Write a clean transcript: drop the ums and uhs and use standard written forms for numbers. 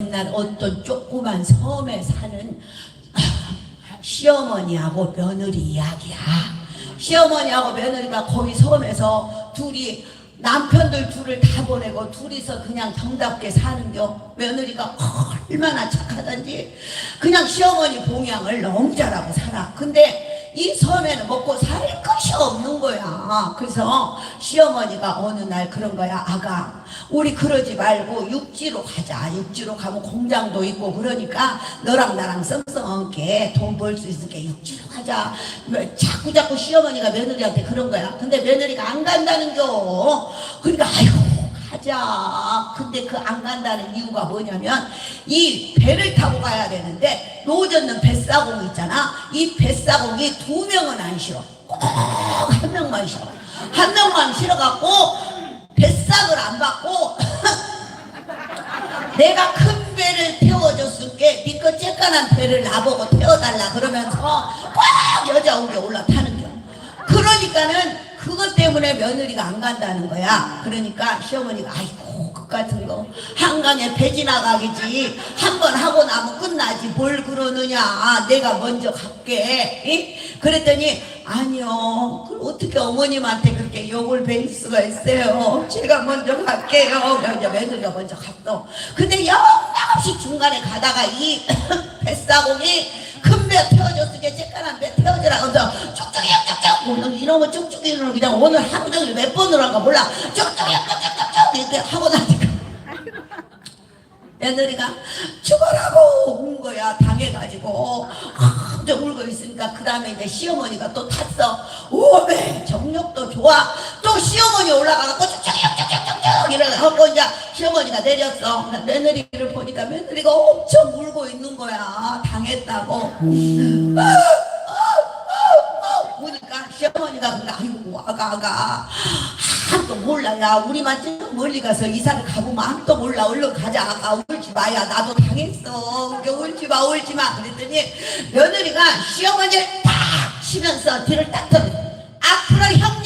옛날 어떤 조그만 섬에 사는 시어머니하고 며느리 이야기야. 시어머니하고 며느리가 거기 섬에서 둘이 남편들 둘을 다 보내고 둘이서 그냥 정답게 사는겨. 며느리가 얼마나 착하던지 그냥 시어머니 봉양을 너무 잘하고 살아. 근데 이 섬에는 먹고 살 것이 없는 거야. 그래서 시어머니가 어느 날 그런 거야. 아가, 우리 그러지 말고 육지로 가자. 육지로 가면 공장도 있고 그러니까 너랑 나랑 썸썸하게 돈 벌 수 있으니까 육지로 가자. 자꾸 시어머니가 며느리한테 그런 거야. 근데 며느리가 안 간다는겨. 그러니까 아이고 가자. 근데 그 안 간다는 이유가 뭐냐면 이 배를 타고 가야 되는데 노젓는 뱃사공이 있잖아. 이 뱃사공이 2명은 안 실어. 꼭 한 명만 실어. 한 명만 실어갖고 뱃삭을 안 받고 내가 큰 배를 태워줬을게 니꺼 쬐깐한 배를 나보고 태워달라 그러면서 꼭 여자 우게 올라타는 겨. 그러니까는 그것 때문에 며느리가 안 간다는 거야. 그러니까 시어머니가 아이고 그 같은 거 한강에 배 지나가겠지. 한 번 하고 나면 끝나지 뭘 그러느냐. 내가 먼저 갈게. 이? 그랬더니 아니요. 그럼 어떻게 어머님한테 그렇게 욕을 베일 수가 있어요. 제가 먼저 갈게요. 이제 며느리가 먼저 갔어. 근데 영락없이 중간에 가다가 이 뱃사공이 큰 배 태워줬으니까 쬐깐한 배 태워주라. 그래서 쭉쭉이 쭉쭉 이런 쭉쭉이는 그냥 오늘 하루 종일 몇 번을 한가 몰라. 쭉쭉이 쭉쭉쭉 이렇게 하고 나니까 며느리가 죽어라고 운 거야. 당해가지고 좀 울고 있으니까 그 다음에 이제 시어머니가 또 탔어. 오메 정력도 좋아. 또 시어머니 올라가갖고 쭉쭉쭉 이렇게 하고 이제 시어머니가 내렸어. 며느리를 보니까 며느리가 엄청 울고 있는 거야. 당했다고. 보니까 시어머니가 그러니까 아이고 아가 아무도 몰라. 야 우리만 좀 멀리 가서 이사를 가보면 아무도 몰라. 얼른 가자. 아가 울지 마야 나도 당했어. 울지 마 그랬더니 며느리가 시어머니를 딱 치면서 뒤를 딱 앞으로 형